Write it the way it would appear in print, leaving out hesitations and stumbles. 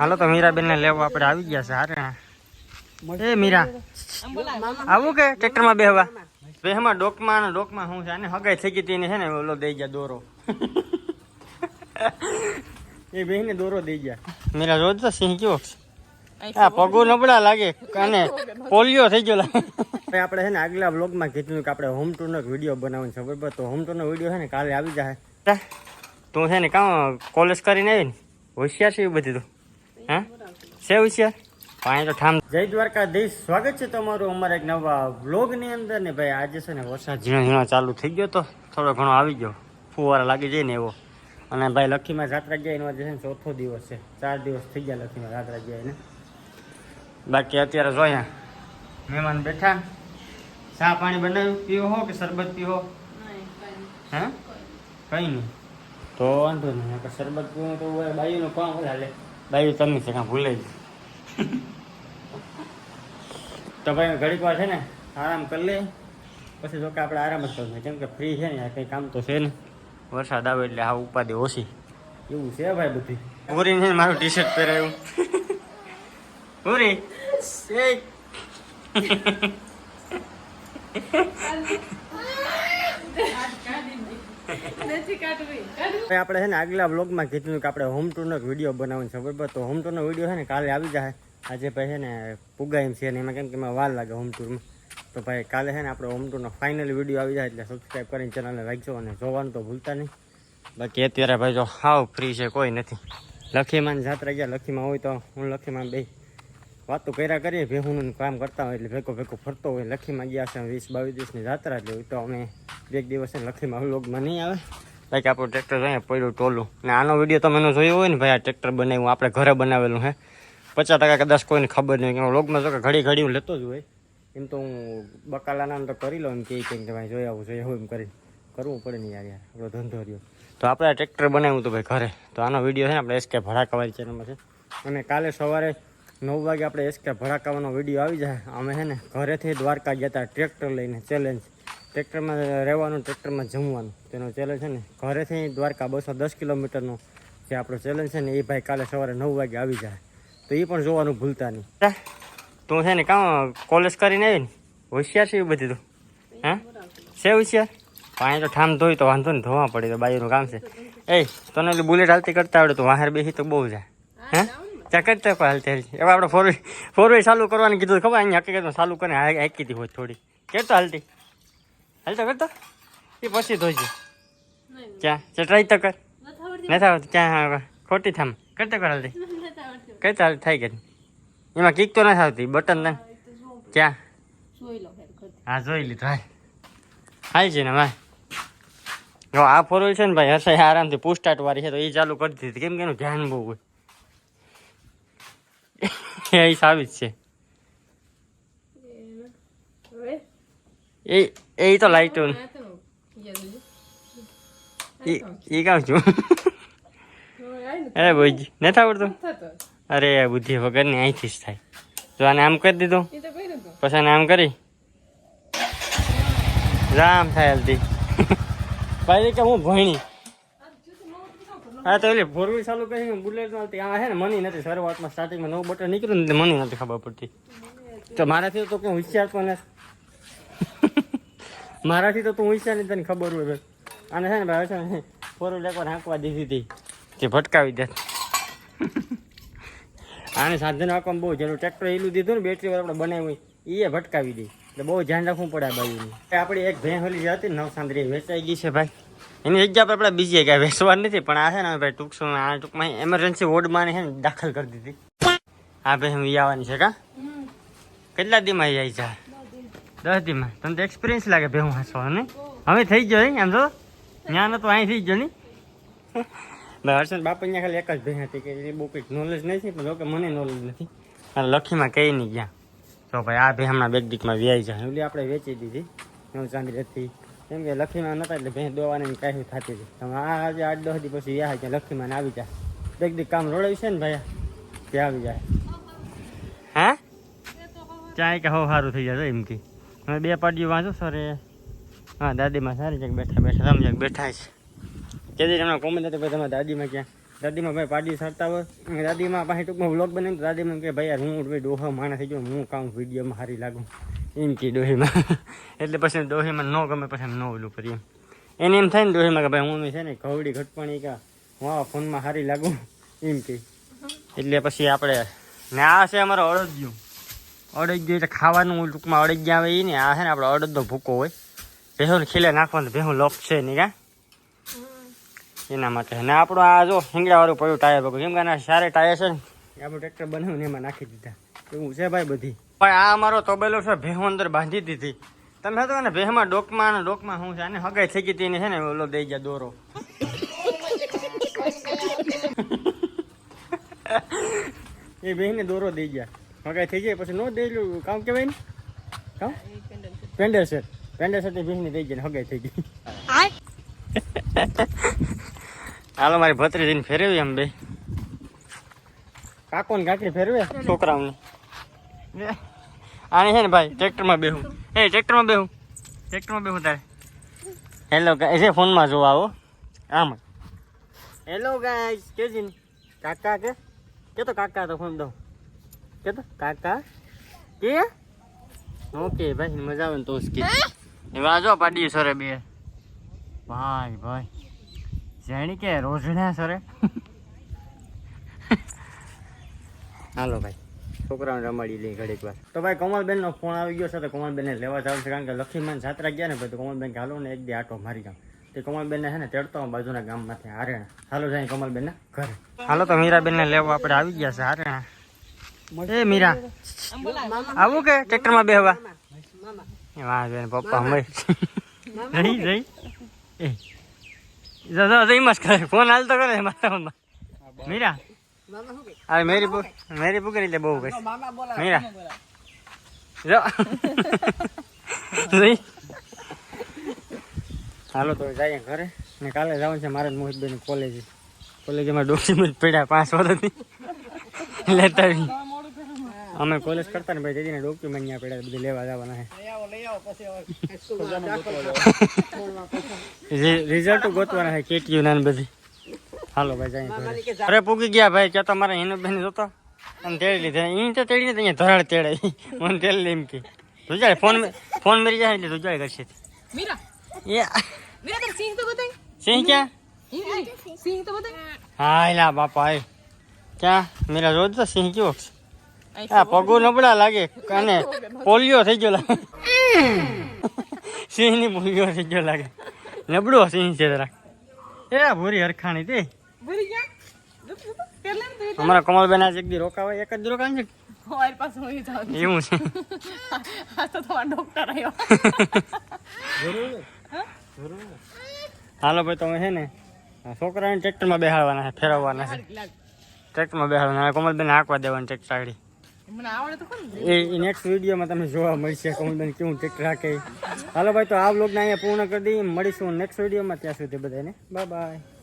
હાલો તો મીરાબેન ને લેવા આપણે આવી ગયા છે હારે. એ મીરા આવું કે ટ્રેક્ટર માં બેહવા બેહમાં ડોકમાં શું છે આને હગાઈ થઈ ગઈ હતી છે ને ઓલો દઈ ગયા દોરો એ બેહીને દોરો દઈ ગયા. મીરા રોજ તો સિંહ કેવો આ પગો નબળા લાગે અને પોલિયો થઈ ગયો લાગે. આપણે છે ને આગલા વ્લોગમાં કીધું કે આપણે હોમ ટૂર નો વિડીયો બનાવવાનો છે બરાબર. તો હોમ ટૂર નો વિડીયો છે ને કાલે આવી જાય. તું છે ને કાં કોલેજ કરીને આવી ને હોશિયાર છે એવું બધું તું હા છે હોશિયાર પાણી તો ઠામ. જય દ્વારકાધીશ, સ્વાગત છે તમારું અમારા એક નવા વ્લોગની અંદર ને ભાઈ આજે છે ને વરસાદ ઝીણો ઝીણો ચાલુ થઈ ગયો તો થોડો ઘણો આવી ગયો ફુવારા લાગી જાય ને એવો. અને ભાઈ લખીમાં જાત્રા ગયા એનો આજે છે ને ચોથો દિવસ છે, 4 દિવસ થઈ ગયા લખીમાં જાત્રા ગયા એને. બાકી અત્યારે જોયા મહેમાન બેઠા ચા પાણી બનાવ્યું પીવો હો કે શરબત પીવો હે કઈ નહીં તો વાંધો નહીં શરબત પીવું તો બાયુનું કામ હાલે બાયુ તમને છે કાં ભૂલે જ. તો ભાઈ ઘડીક વાર છે ને આરામ કરી લે પછી જો કે આપણે આરામ જ કરવું કેમ કે ફ્રી છે ને કંઈ કામ તો છે ને વરસાદ આવે એટલે આ ઉપાધિ ઓછી એવું છે ભાઈ બધી. પૂરી છે મારું ટી શર્ટ પહેરાયું પૂરી આપણે છે ને આગલા વ્લોગમાં કીધું કે આપણે હોમ ટૂર નો વિડીયો બનાવવાનો છે બરાબર. તો હોમ ટૂર નો વિડીયો છે ને કાલે આવી જાય. આજે ભાઈ છે ને પુગા એમ છે ને એમાં કેમ કે એમાં વાર લાગે હોમ ટૂરમાં. તો ભાઈ કાલે છે ને આપણે હોમ ટૂરનો ફાઇનલ વિડીયો આવી જાય એટલે સબસ્ક્રાઈબ કરીને ચેનલને રાખજો અને જોવાનું તો ભૂલતા નહીં. બાકી અત્યારે ભાઈ જો હાવ ફ્રી છે કોઈ નથી. લખીમાં જાત્રા ગયા લખીમાં હોય તો હું લખીમાં બે વાતો કર્યા કરીએ ભેહુંનું કામ કરતા હોય એટલે ભેગો ફરતો હોય. લખીમાં ગયા છે 20-22 દિવસની જાત્રા એટલે તો અમે 2 દિવસ લખીમાં વ્લોગમાં નહીં આવે. બાકી આપણું ટ્રેક્ટર જોઈએ પડ્યું ટોલું ને આનો વિડીયો તમે એનો જોયો હોય ને ભાઈ આ ટ્રેક્ટર બનાવ્યું આપણે ઘરે બનાવેલું હે 50% કદાચ કોઈને ખબર નહીં કે વ્લોગમાં જો કે ઘડી હું લેતો જ હોય એમ તો હું બકાલાના તો કરી લઉં એમ કે ભાઈ જોઈ આવું એમ કરી કરવું પડે ને યાર આપણો ધંધો રહ્યો. તો આપણે આ ટ્રેક્ટર બનાવ્યું હતું ભાઈ ઘરે. તો આનો વિડીયો છે ને આપણે એસકે ભડાકાવાળી ચેનલમાં છે અને કાલે સવારે 9 વાગે આપણે એસકે ભડાકાવાનો વિડીયો આવી જાય. અમે છે ને ઘરેથી દ્વારકા ગયા હતા ટ્રેક્ટર લઈને ચેલેન્જ ટ્રેક્ટરમાં રહેવાનું ટ્રેક્ટરમાં જમવાનું તેનો ચેલેન્જ છે ને ઘરેથી દ્વારકા 210 કિલોમીટરનો જે આપણો ચેલેન્જ છે ને એ ભાઈ કાલે સવારે 9 વાગે આવી જાય. તો એ પણ જોવાનું ભૂલતા નહીં. તું છે ને કાં કોલેજ કરીને આવી ને હોશિયાર છે એવું બધું તું હા છે હોશિયાર પાણી તો ઠામ ધોઈ તો વાંધો ને ધોવા પડે તો બાયુનું કામ છે. એ તને એટલે બુલેટ હાલતી કરતા આવડે તો વાહર બેસી તો બહુ જાય હે ત્યાં કરતા કોઈ હાલતી હાલતી હવે આપણે ફોર વ્હીલ ચાલુ કરવાનું કીધું ખબર અહીંયા હકીકત ચાલુ કરીને હાકી હતી હોય થોડી કેતો હાલતી કરતો એ પછી ધોઈજો ક્યાં ટ્રાય તો કર નથી આવડતું ક્યાં ખોટી થામ કરતા કર હાલતી કરતા હાલ થાય કે એમાં કીક તો નથી આવતી બટન ને ક્યાં હા જોઈ લીધું હાલ છે ને ભાઈ જો આ ફોર વ્હીલ છે ને ભાઈ હશે આરામથી પુસ્ટાટ વાળી છે તો એ ચાલુ કરી દીધી કેમ કે એનું ધ્યાન બહુ હોય એ સાબિત છે. એ તો લાઈટો એ કામ છું અરે બોજી નથી આવડતું અરે બુદ્ધિ વગર ની અહીંથી જ થાય. તો આને આમ કરી દીધું પછી આને આમ કરી રામ થાય હલતી ભાઈ કે હું ભણી હા તો એટલે ફોર વ્હીલ ચાલુ કરી બુલેટ મળતી આ છે ને મની નથી શરૂઆતમાં સ્ટાર્ટિંગમાં નવું બટન નીકળ્યું ને મની નથી ખબર પડતી. તો મારાથી તો કંઈ હોશિયાર પણ મારાથી તો તું હોશિયાર નહીં તને ખબર હોય ભાઈ. આને છે ને ભાઈ છે ને ફોર વ્હીલ એકવાર હાંકવા દીધી હતી તે ભટકાવી દે. આને સાધન હાંકવામાં બહુ જરૂર ટ્રેક્ટર એલું દીધું ને બેટરી આપણે બનાવી હોય એ ભટકાવી દે એટલે બહુ ધ્યાન રાખવું પડે આ બાજુની. આપણી એક ભેં હોલી જે હતી નવસાંદરી વેચાઈ ગઈ છે ભાઈ. એની જગ્યા પર આપણે બીજી જગ્યાએ વેચવાની નથી પણ આ છે ને ભાઈ ટૂંકમાં એમરજન્સી વોર્ડમાં છે ને દાખલ કરી દીધી. આ ભાઈ હું આવવાની છે કા કેટલા દીમાં આવી જાય 10 દીમાં તમને તો એક્સપિરિયન્સ લાગે ભાઈ હું હાંસવાનો ને હવે થઈ ગયો ને આમ તો ત્યાં નતો અહીં થઈ ગયો ને ભાઈ. હર્ષદ બાપા અહીંયા ખાલી એક જ ભાઈ હતી કે એ બહુ કંઈક નોલેજ નથી પણ જોકે મને નોલેજ નથી અને લખીમાં કંઈ નહીં ગયા. તો ભાઈ આ ભાઈ હમણાં બેગડીકમાં વ્યાઈ જાય એટલે આપણે વેચી દીધી નવચાંદી હતી કેમ કે લખીમાં નતા એટલે ભેં દોવાની કાંઈ થતી હતી. આ આજે 8-10 દી પછી વ્યાહ ત્યાં લખીમાં આવી જાય બેગડીક કામ રોડાયું છે ને ભાઈ ત્યાં આવી જાય હા ત્યાં કે હવ સારું થઈ જાય એમ કે હવે 2 પાડીઓ વાંચો સર હા દાદીમાં સારી છે બેઠા સમજાય બેઠા છે. કેદી તમને કોમેન્ટ હતી ભાઈ તમારા દાદીમાં ક્યાં દાદીમાં ભાઈ પાડી સારતા હોય અને દાદીમાં પાસે ટૂંકમાં વ્લોગ બનાવીને તો દાદીમાં કે ભાઈ યાર હું ભાઈ ડોહા માણસ થઈ ગયો હું કામ વિડીયોમાં સારી લાગું એમ કે ડોહીમાં એટલે પછી ડોહીમાં ન ગમે પછી એમ ન ઓલું કરીએ એને એમ થાય ને ડોહીમાં કે ભાઈ હું છે ને ઘવડી ઘટપણી કે હું આ ફોનમાં સારી લાગું એમ કે એટલે પછી આપણે ને આ છે અમારો અડદિયું એટલે ખાવાનું ટૂંકમાં અડદિયા આવે એ ને આ છે ને આપણે અડદનો ભૂકો હોય ભેહું ખીલે નાખવાનું ભેહું લોક છે નહીં કા એના માટે ને આપણું આ જો હિંગડાવાળું પડ્યું ટાયર પકડ્યું કેમ કે આના સારે ટાયર છે ને આપણું ટ્રેક્ટર બનાવ્યું ને એમાં નાખી દીધા એવું છે ભાઈ બધી ભાઈ આ અમારો તબેલો છે ભેહું અંદર બાંધી દીધી તમે હતો ને ભેહમાં ડોકમાં શું છે આને હગાઈ થઈ ગઈ હતી છે ને ઓલો દઈ ગયા દોરો એ બેહીને દોરો દઈ ગયા હગાઈ થઈ જાય પછી ન દેલું કામ કેવાય ને કામ પેન્ડર સેટ એ બેહીને દઈ ગયા હગાઈ થઈ ગઈ હાલો મારી ભત્રીજીને ફેરવી એમ બે કાકો ને કાકી ફેરવે છોકરાઓને આને છે ને ભાઈ ટ્રેક્ટરમાં બેહું ટ્રેક્ટરમાં બેહું તારે હેલો ગાઈસ ફોનમાં જોવા આવો આમ હેલો ગાઈસ કેજી કાકા કે તો કાકા તો ફોન દઉં કે તો કાકા કે ઓકે ભાઈ મજા આવે ને તો કે એવા જો પાડી સરે બે ભાઈ જાણી કે રોજના સરે હાલો ભાઈ છોકરાઓને રમાડી લઈ ઘડીક વાર તો ભાઈ કોમલબેનનો ફોન આવી ગયો છે તો કોમલબેનને લેવા જવાનું છે કારણ કે લક્ષ્મીમાન જાત્રા ગયા ને ભાઈ તો કોમલબેન કે હાલો ને એક દી આટો મારી જાઉં તે કોમલબેનને છે ને તેડતો બાજુના ગામમાંથી હારેણા હાલો જાય કોમલબેનના ઘરે હાલો તો મીરાબેનને લેવા આપણે આવી ગયા છે હારેણા એ મીરા આવું કે ટ્રેક્ટરમાં બેહવા વાહ બેન પપ્પા મય જઈ એ મસ્ત કરે ફોન હાલતો કરે મારા મીરા અરે મેરી પુકરી એટલે બહુ કઈ મીરા હાલો તો જઈએ ઘરે ને કાલે જવાનું છે મારે મોહિતભાઈ કોલેજમાં ડોક્યુમેન્ટ પડ્યા 5 વર્ષથી લેતા અમે કોલેજ કરતા ને ભાઈ દીદીને ડોક્યુમેન્ટ ત્યાં પડ્યા બધું લેવા જવાના છે રિઝલ્ટ ગોતવાના છે કેટીયુ ના બધી હાલો ભાઈ જાય અરે પૂગી ગયા ભાઈ ક્યાં તો મારા હિનુબેન જોતો અને તેડી લીધા એ તો તેડીને અહીંયા ધરાડ તેડાય મને તેડી એમ કે તુજાડે ફોન મરી જાય એટલે તુજાડે કરશે સિંહ ક્યાં હા એલા બાપા ક્યાં મેરા રોજ તો સિંહ કેવો હા પગો નબળા લાગે અને પોલિયો થઈ ગયો લાગે સિંહ ની પોલિયો થઈ ગયો લાગે નબળો સિંહ છે જરા એ ભૂરી હરખાણી તે અમારા કમલબેન આજ એક દી રોકાવા એક જ રોકાણ છે એવું છે હાલો ભાઈ તમે છે ને છોકરાને ટ્રેક્ટરમાં બેહાડવાના છે ફેરવવાના છે ટ્રેક્ટરમાં બેહાડવાના કમલબેન હાંકવા દેવાની ટ્રેક્ટર આગળ એ નેક્સ્ટ વિડીયોમાં તમને જોવા મળશે કમલબેન કેવું ટ્રેક્ટર હાંકે હાલો ભાઈ તો આ વ્લોગને અહીંયા પૂર્ણ કરી દઈએ મળીશું નેક્સ્ટ વિડીયોમાં ત્યાં સુધી બધાને બાય બાય